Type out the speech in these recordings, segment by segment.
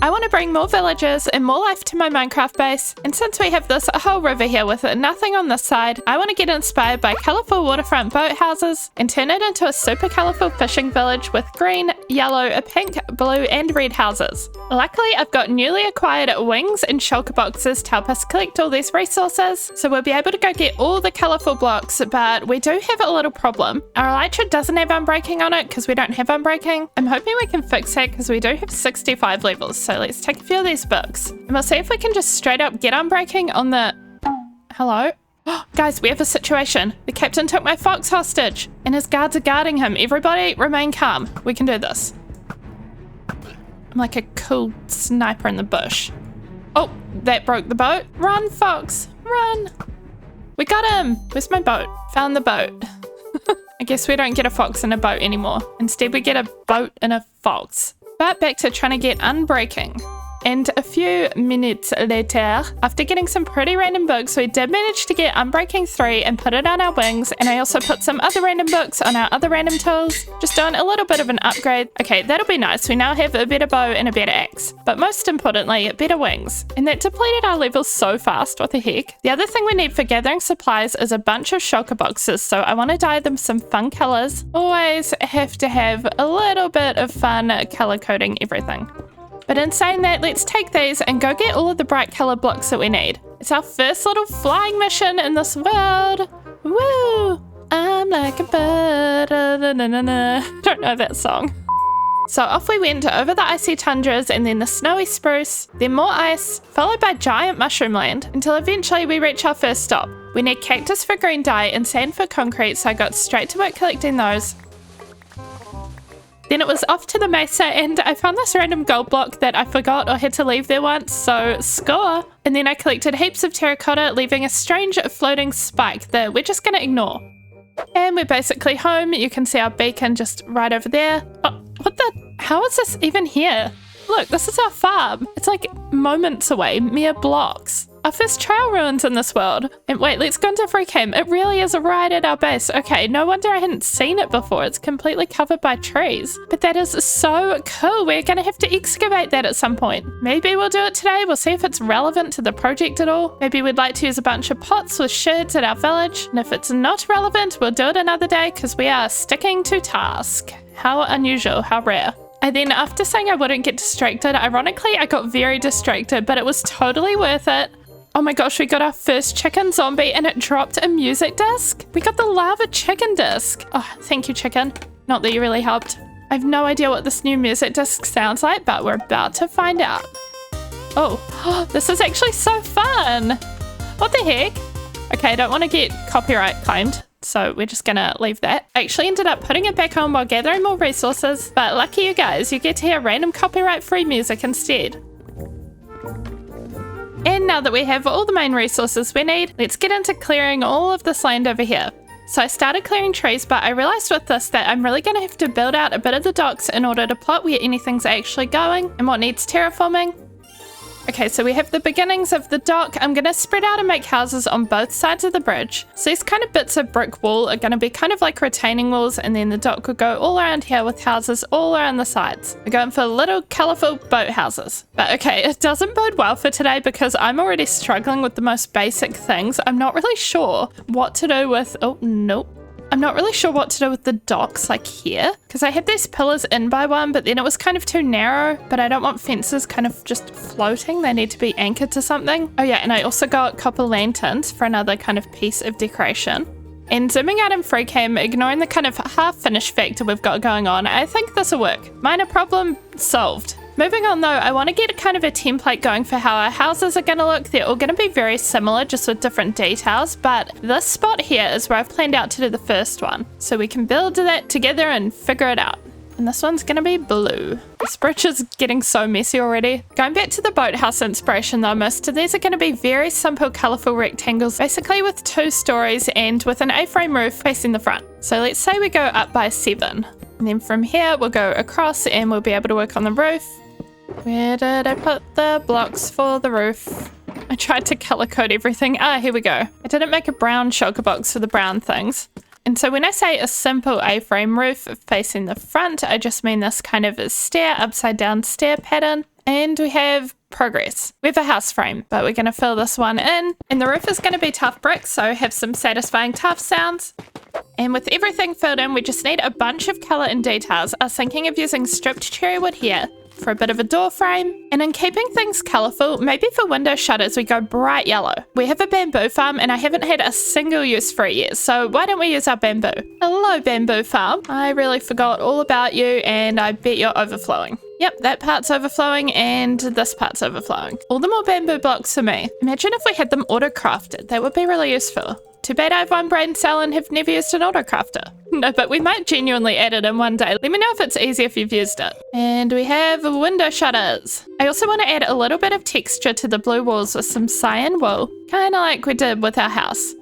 I want to bring more villagers and more life to my Minecraft base, and since we have this whole river here with nothing on this side, I want to get inspired by colourful waterfront boathouses and turn it into a super colourful fishing village with green, yellow, pink, blue and red houses. Luckily, I've got newly acquired wings and shulker boxes to help us collect all these resources, so we'll be able to go get all the colourful blocks, but we do have a little problem. Our elytra doesn't have unbreaking on it because we don't have unbreaking. I'm hoping we can fix that because we do have 65 levels, so let's take a few of these books and we'll see if we can just straight up get unbreaking on the... Hello? Guys, we have a situation. The captain took my fox hostage and his guards are guarding him. Everybody remain calm. We can do this. I'm like a cool sniper in the bush. Oh, that broke the boat. Run, fox, run. We got him. Where's my boat? Found the boat. I guess we don't get a fox in a boat anymore. Instead, we get a boat and a fox. But back to trying to get unbreaking. And a few minutes later, after getting some pretty random books, we did manage to get Unbreaking 3 and put it on our wings, and I also put some other random books on our other random tools, just doing a little bit of an upgrade. Okay, that'll be nice. We now have a better bow and a better axe, but most importantly, better wings. And that depleted our levels so fast, what the heck? The other thing we need for gathering supplies is a bunch of shulker boxes, so I want to dye them some fun colors. Always have to have a little bit of fun color coding everything. But in saying that, let's take these and go get all of the bright colored blocks that we need. It's our first little flying mission in this world. Woo! I'm like a bird. Don't know that song. So off we went over the icy tundras and then the snowy spruce, then more ice, followed by giant mushroom land, until eventually we reach our first stop. We need cactus for green dye and sand for concrete, so I got straight to work collecting those. Then it was off to the mesa and I found this random gold block that I forgot or had to leave there once, so score! And then I collected heaps of terracotta, leaving a strange floating spike that we're just gonna ignore. And we're basically home. You can see our beacon just right over there. Oh, what the? How is this even here? Look, this is our farm. It's like moments away, mere blocks. Our first trail ruins in this world. And wait, let's go into free cam. It really is right at our base. Okay, no wonder I hadn't seen it before. It's completely covered by trees. But that is so cool. We're gonna have to excavate that at some point. Maybe we'll do it today. We'll see if it's relevant to the project at all. Maybe we'd like to use a bunch of pots with sheds at our village. And if it's not relevant, we'll do it another day because we are sticking to task. How unusual, how rare. And then after saying I wouldn't get distracted, ironically, I got very distracted, but it was totally worth it. Oh my gosh, we got our first chicken zombie and it dropped a music disc. We got the lava chicken disc. Oh, thank you, chicken. Not that you really helped. I have no idea what this new music disc sounds like, but we're about to find out. Oh, this is actually so fun. What the heck? Okay, I don't want to get copyright claimed, so we're just gonna leave that. I actually ended up putting it back on while gathering more resources, but lucky you guys, you get to hear random copyright-free music instead. And now that we have all the main resources we need, let's get into clearing all of this land over here. So I started clearing trees, but I realized with this that I'm really going to have to build out a bit of the docks in order to plot where anything's actually going and what needs terraforming. Okay, so we have the beginnings of the dock. I'm going to spread out and make houses on both sides of the bridge. So these kind of bits of brick wall are going to be kind of like retaining walls, and then the dock will go all around here with houses all around the sides. We're going for little colourful boat houses. But okay, it doesn't bode well for today because I'm already struggling with the most basic things. I'm not really sure what to do with... Oh, nope. I'm not really sure what to do with the docks like here, because I had these pillars in by one, but then it was kind of too narrow, but I don't want fences kind of just floating. They need to be anchored to something. Oh yeah, and I also got copper lanterns for another kind of piece of decoration. And zooming out in free cam, ignoring the kind of half-finished factor we've got going on, I think this will work. Minor problem solved. Moving on though, I want to get a kind of a template going for how our houses are going to look. They're all going to be very similar, just with different details, but this spot here is where I've planned out to do the first one. So we can build that together and figure it out. And this one's going to be blue. This bridge is getting so messy already. Going back to the boathouse inspiration though, most of these are going to be very simple, colourful rectangles, basically with 2 stories and with an A-frame roof facing the front. So let's say we go up by 7. And then from here, we'll go across and we'll be able to work on the roof. Where did I put the blocks for the roof? I tried to color code everything. Ah, here we go. I didn't make a brown shulker box for the brown things. And so when I say a simple A-frame roof facing the front, I just mean this kind of a stair, upside down stair pattern. And we have progress. We have a house frame, but we're going to fill this one in. And the roof is going to be tough bricks, so have some satisfying tough sounds. And with everything filled in, we just need a bunch of colour and details. I was thinking of using stripped cherry wood here for a bit of a door frame. And in keeping things colourful, maybe for window shutters we go bright yellow. We have a bamboo farm and I haven't had a single use for it yet, so why don't we use our bamboo? Hello bamboo farm. I really forgot all about you and I bet you're overflowing. Yep, that part's overflowing and this part's overflowing. All the more bamboo blocks for me. Imagine if we had them auto-crafted. That would be really useful. Too bad I have one brain cell and have never used an auto-crafter. No, but we might genuinely add it in one day. Let me know if it's easy if you've used it. And we have window shutters. I also want to add a little bit of texture to the blue walls with some cyan wool, kind of like we did with our house.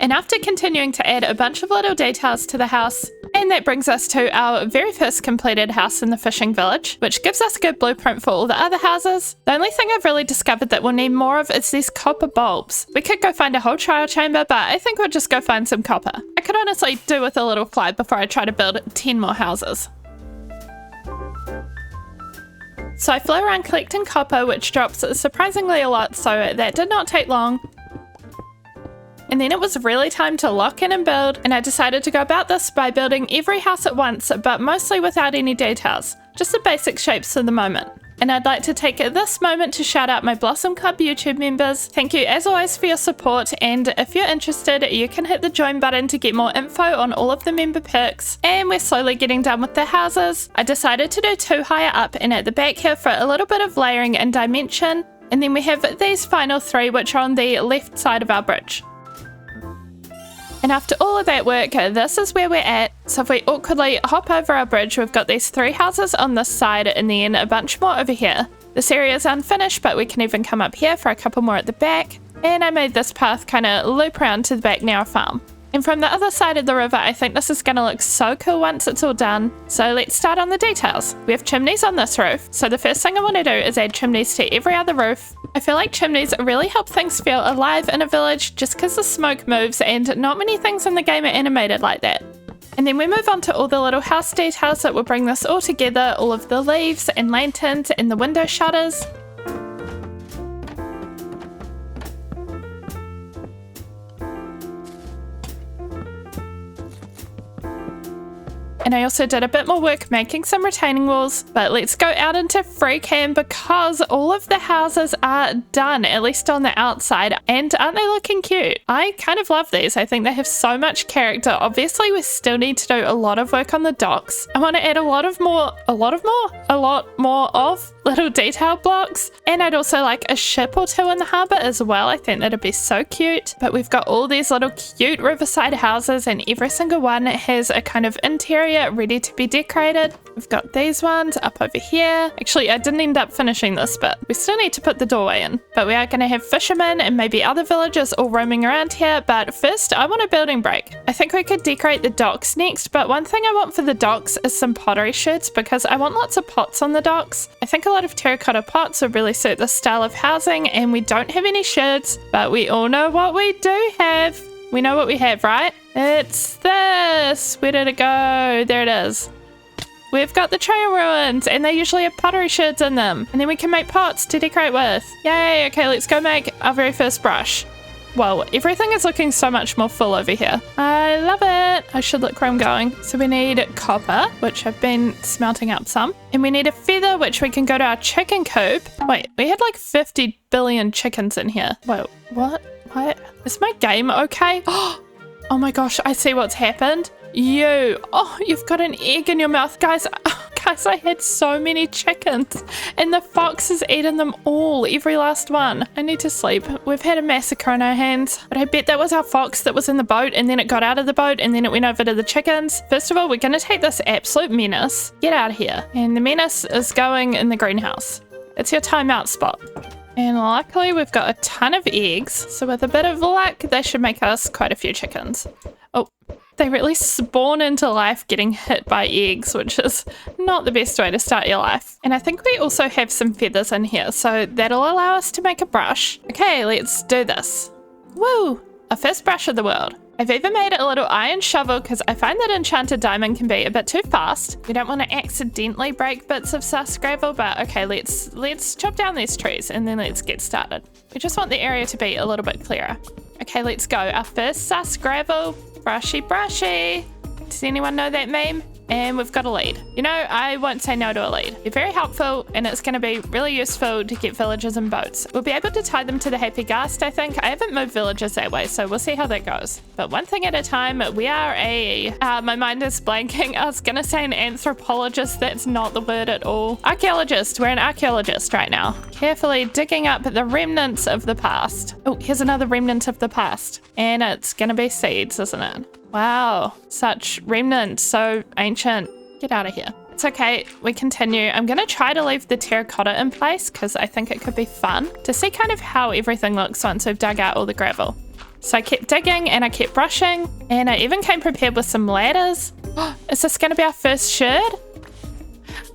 And after continuing to add a bunch of little details to the house, and that brings us to our very first completed house in the fishing village, which gives us a good blueprint for all the other houses. The only thing I've really discovered that we'll need more of is these copper bulbs. We could go find a whole trial chamber, but I think we'll just go find some copper. I could honestly do with a little fly before I try to build 10 more houses. So I flew around collecting copper, which drops surprisingly a lot, so that did not take long. And then it was really time to lock in and build, and I decided to go about this by building every house at once, but mostly without any details, just the basic shapes for the moment. And I'd like to take this moment to shout out my Blossom Club YouTube members. Thank you as always for your support, and if you're interested, you can hit the join button to get more info on all of the member perks. And we're slowly getting done with the houses. I decided to do 2 higher up and at the back here for a little bit of layering and dimension. And then we have these final 3 which are on the left side of our bridge. And after all of that work, this is where we're at. So if we awkwardly hop over our bridge, we've got these 3 houses on this side and then a bunch more over here. This area is unfinished, but we can even come up here for a couple more at the back. And I made this path kind of loop around to the back near our farm. And from the other side of the river, I think this is going to look so cool once it's all done. So let's start on the details. We have chimneys on this roof. So the first thing I want to do is add chimneys to every other roof. I feel like chimneys really help things feel alive in a village just because the smoke moves and not many things in the game are animated like that. And then we move on to all the little house details that will bring this all together, all of the leaves and lanterns and the window shutters. And I also did a bit more work making some retaining walls, but let's go out into free cam because all of the houses are done, at least on the outside, and aren't they looking cute? I kind of love these. I think they have so much character. Obviously we still need to do a lot of work on the docks. I want to add a lot more of little detail blocks, and I'd also like a ship or 2 in the harbour as well. I think that'd be so cute. But we've got all these little cute riverside houses and every single one has a kind of interior ready to be decorated. We've got these ones up over here. Actually, I didn't end up finishing this, but we still need to put the doorway in. But we are going to have fishermen and maybe other villagers all roaming around here. But first, I want a building break. I think we could decorate the docks next, but one thing I want for the docks is some pottery sherds because I want lots of pots on the docks. I think a lot of terracotta pots would really suit this style of housing, and we don't have any sherds, but we all know what we do have. We know what we have, right? It's this! Where did it go? There it is. We've got the trail ruins, and they usually have pottery sherds in them. And then we can make pots to decorate with. Yay! Okay, let's go make our very first brush. Whoa, everything is looking so much more full over here. I love it! I should look where I'm going. So we need copper, which I've been smelting up some. And we need a feather, which we can go to our chicken coop. Wait, we had like 50 billion chickens in here. Wait, what? What? Is my game okay? Oh my gosh, I see what's happened. You've got an egg in your mouth. Guys, I had so many chickens and the fox has eaten them all, every last one. I need to sleep. We've had a massacre on our hands, but I bet that was our fox that was in the boat and then it got out of the boat and then it went over to the chickens. First of all, we're going to take this absolute menace. Get out of here. And the menace is going in the greenhouse. It's your timeout spot. And luckily we've got a ton of eggs, so with a bit of luck, they should make us quite a few chickens. Oh, they really spawn into life getting hit by eggs, which is not the best way to start your life. And I think we also have some feathers in here, so that'll allow us to make a brush. Okay, let's do this. Woo! Our first brush of the world. I've even made a little iron shovel because I find that enchanted diamond can be a bit too fast. We don't want to accidentally break bits of sus gravel, but okay, let's chop down these trees and then let's get started. We just want the area to be a little bit clearer. Okay, let's go. Our first sus gravel. Brushy, brushy. Does anyone know that meme? And we've got a lead. You know, I won't say no to a lead. They're very helpful and it's going to be really useful to get villagers and boats. We'll be able to tie them to the Happy Ghast, I think. I haven't moved villagers that way, so we'll see how that goes. But one thing at a time, we are my mind is blanking. I was going to say an anthropologist. That's not the word at all. Archaeologist. We're an archaeologist right now. Carefully digging up the remnants of the past. Oh, here's another remnant of the past. And it's going to be seeds, isn't it? Wow, such remnants, so ancient. Get out of here. It's okay, we continue. I'm gonna try to leave the terracotta in place because I think it could be fun to see kind of how everything looks once we've dug out all the gravel. So I kept digging and I kept brushing and I even came prepared with some ladders. Is this gonna be our first sherd?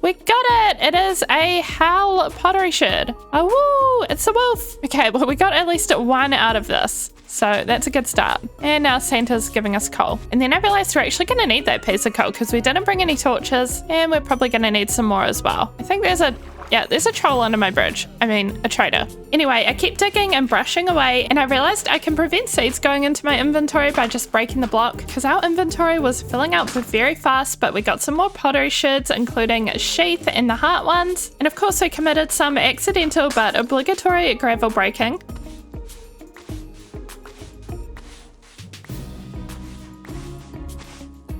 We got it! It is a Howl pottery sherd. Oh, woo! It's a wolf. Okay, well we got at least one out of this. So that's a good start. And now Santa's giving us coal. And then I realized we're actually going to need that piece of coal because we didn't bring any torches and we're probably going to need some more as well. I think there's a troll under my bridge. I mean, a trader. Anyway, I kept digging and brushing away and I realized I can prevent seeds going into my inventory by just breaking the block because our inventory was filling up very fast, but we got some more pottery sherds, including a sheath and the heart ones. And of course, we committed some accidental but obligatory gravel breaking.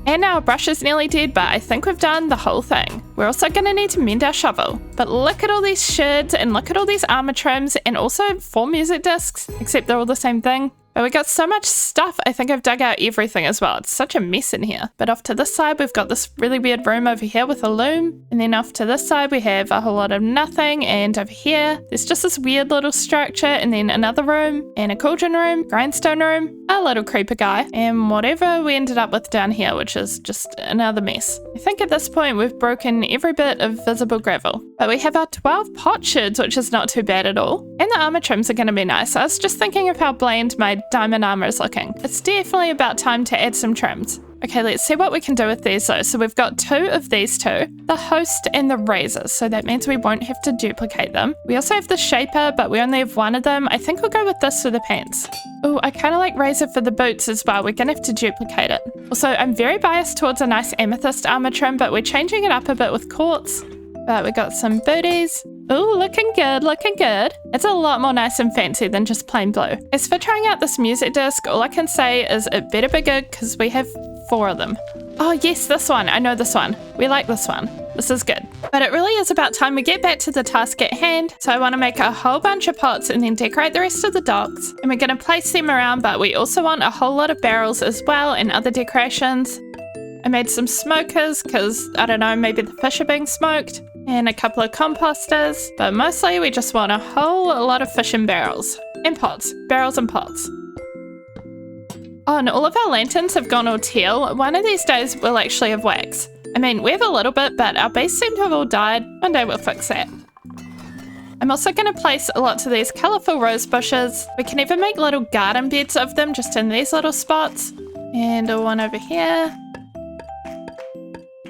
And our brush is nearly dead, but I think we've done the whole thing. We're also going to need to mend our shovel. But look at all these sherds and look at all these armor trims and also 4 music discs, except they're all the same thing. But we got so much stuff, I think I've dug out everything as well. It's such a mess in here. But off to this side, we've got this really weird room over here with a loom. And then off to this side, we have a whole lot of nothing. And over here, there's just this weird little structure. And then another room and a cauldron room, grindstone room, a little creeper guy. And whatever we ended up with down here, which is just another mess. I think at this point, we've broken every bit of visible gravel. But we have our 12 pot sherds, which is not too bad at all. And the armor trims are going to be nice. I was just thinking of how bland my diamond armor is looking. It's definitely about time to add some trims. Okay, let's see what we can do with these though. So we've got 2 of these 2, the host and the razors. So that means we won't have to duplicate them. We also have the shaper, but we only have 1 of them. I think we'll go with this for the pants. Oh, I kind of like razor for the boots as well. We're gonna have to duplicate it. Also, I'm very biased towards a nice amethyst armor trim, but we're changing it up a bit with quartz. But we got some booties. Ooh, looking good, looking good. It's a lot more nice and fancy than just plain blue. As for trying out this music disc, all I can say is it better be good because we have 4 of them. Oh yes, this one. I know this one. We like this one. This is good. But it really is about time we get back to the task at hand. So I want to make a whole bunch of pots and then decorate the rest of the docks. And we're going to place them around, but we also want a whole lot of barrels as well and other decorations. I made some smokers because, I don't know, maybe the fish are being smoked. And a couple of composters, but mostly we just want a whole lot of fish in barrels. And pots. Barrels and pots. Oh, and all of our lanterns have gone all teal. One of these days we'll actually have wax. I mean, we have a little bit, but our beasts seem to have all died. One day we'll fix that. I'm also going to place lots of these colourful rose bushes. We can even make little garden beds of them just in these little spots. And one over here.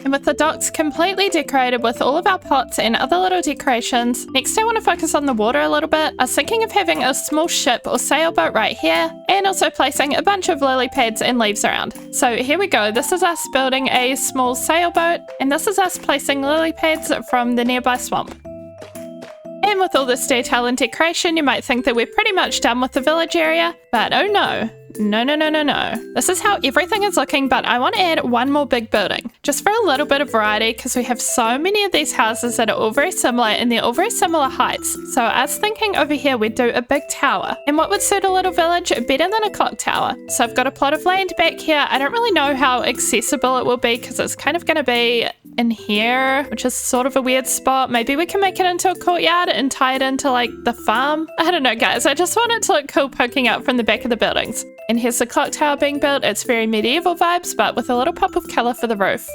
And with the docks completely decorated with all of our pots and other little decorations, next I want to focus on the water a little bit. I was thinking of having a small ship or sailboat right here, and also placing a bunch of lily pads and leaves around. So here we go. This is us building a small sailboat, and this is us placing lily pads from the nearby swamp. And with all this detail and decoration, you might think that we're pretty much done with the village area, but oh no. No. This is how everything is looking, but I want to add one more big building, just for a little bit of variety, because we have so many of these houses that are all very similar, and they're all very similar heights. So I was thinking over here we'd do a big tower. And what would suit a little village better than a clock tower? So I've got a plot of land back here. I don't really know how accessible it will be, because it's kind of going to be in here, which is sort of a weird spot. Maybe we can make it into a courtyard and tie it into like the farm. I don't know, guys. I just want it to look cool poking out from the back of the buildings. And here's the clock tower being built. It's very medieval vibes, but with a little pop of colour for the roof.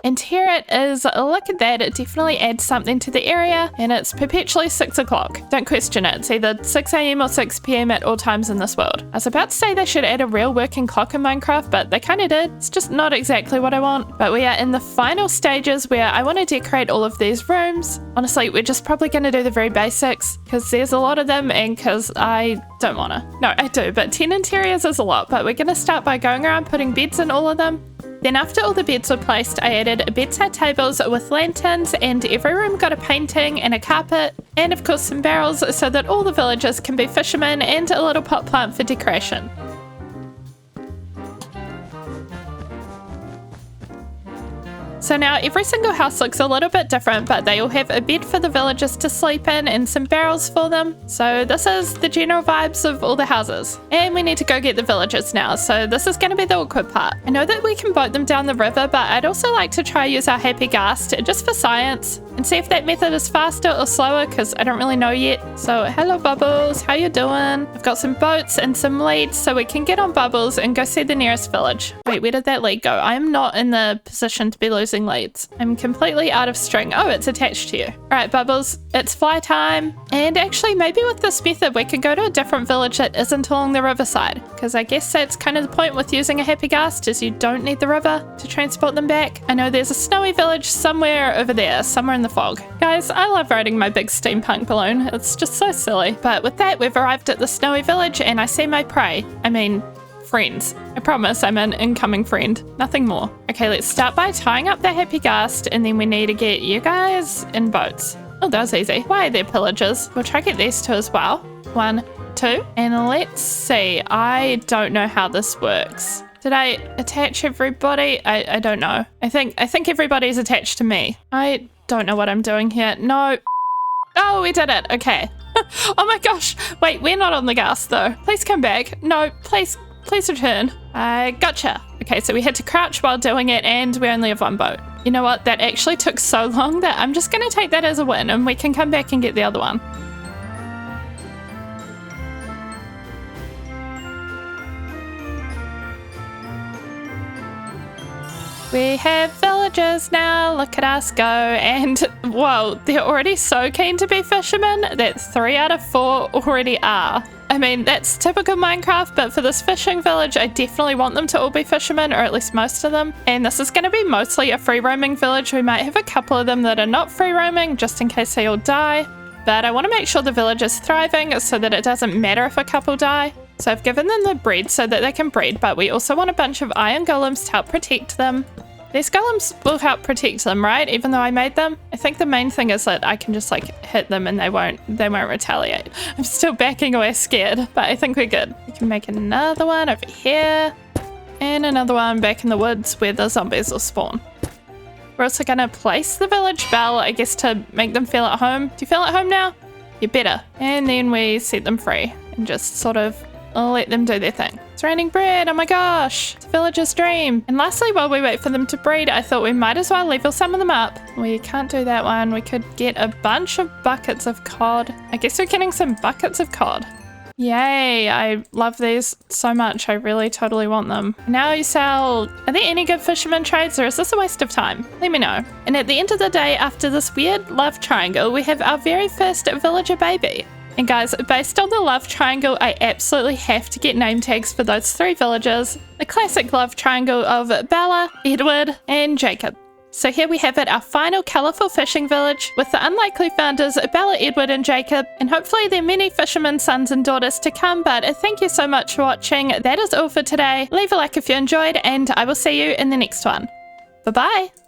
And here it is. Look at that. It definitely adds something to the area, and it's perpetually 6 o'clock. Don't question it. It's either 6 a.m. or 6 p.m. at all times in this world. I was about to say they should add a real working clock in Minecraft, but they kind of did. It's just not exactly what I want. But we are in the final stages where I want to decorate all of these rooms. Honestly, we're just probably going to do the very basics because there's a lot of them and because I don't want to. No, I do, but 10 interiors is a lot. But we're going to start by going around putting beds in all of them. Then after all the beds were placed, I added bedside tables with lanterns, and every room got a painting and a carpet, and of course some barrels so that all the villagers can be fishermen, and a little pot plant for decoration. So now every single house looks a little bit different, but they all have a bed for the villagers to sleep in and some barrels for them. So this is the general vibes of all the houses. And we need to go get the villagers now, so this is going to be the awkward part. I know that we can boat them down the river, but I'd also like to try use our happy ghast just for science and see if that method is faster or slower because I don't really know yet. So hello Bubbles, how you doing? I've got some boats and some leads so we can get on Bubbles and go see the nearest village. Wait, where did that lead go? I am not in the position to be losing leads. I'm completely out of string. Oh, it's attached to you. All right, Bubbles, it's fly time. And actually, maybe with this method, we can go to a different village that isn't along the riverside, because I guess that's kind of the point with using a happy ghast is you don't need the river to transport them back. I know there's a snowy village somewhere over there, somewhere in the fog. Guys, I love riding my big steampunk balloon. It's just so silly. But with that, we've arrived at the snowy village and I see my prey. I mean, friends. I promise I'm an incoming friend. Nothing more. Okay, let's start by tying up the happy ghast, and then we need to get you guys in boats. Oh, that was easy. Why are there pillagers? We'll try to get these two as well. 1, 2. And let's see. I don't know how this works. Did I attach everybody? I don't know. I think everybody's attached to me. I don't know what I'm doing here. No. Oh, we did it. Okay. Oh my gosh. Wait, we're not on the ghast though. Please come back. No, please return. I gotcha. Okay, so we had to crouch while doing it and we only have one boat. You know what? That actually took so long that I'm just going to take that as a win and we can come back and get the other one. We have villagers now, look at us go, and whoa, they're already so keen to be fishermen that 3 out of 4 already are. I mean, that's typical Minecraft, but for this fishing village, I definitely want them to all be fishermen, or at least most of them. And this is going to be mostly a free roaming village. We might have a couple of them that are not free roaming, just in case they all die. But I want to make sure the village is thriving so that it doesn't matter if a couple die. So I've given them the bread so that they can breed, but we also want a bunch of iron golems to help protect them. These golems will help protect them, right? Even though I made them. I think the main thing is that I can just like hit them and they won't retaliate. I'm still backing away scared, but I think we're good. We can make another one over here and another one back in the woods where the zombies will spawn. We're also gonna place the village bell, I guess, to make them feel at home. Do you feel at home now? You better. And then we set them free and just sort of let them do their thing. It's raining bread, oh my gosh, it's a villager's dream. And lastly, while we wait for them to breed, I thought we might as well level some of them up. We can't do that one. We could get a bunch of buckets of cod. I guess we're getting some buckets of cod. Yay, I love these so much. I really totally want them. Now you sell, are there any good fisherman trades or is this a waste of time? Let me know. And at the end of the day, after this weird love triangle, we have our very first villager baby. And guys, based on the love triangle, I absolutely have to get name tags for those 3 villagers. The classic love triangle of Bella, Edward, and Jacob. So here we have it, our final colourful fishing village with the unlikely founders Bella, Edward, and Jacob. And hopefully there are many fishermen sons and daughters to come, but thank you so much for watching. That is all for today. Leave a like if you enjoyed, and I will see you in the next one. Bye-bye!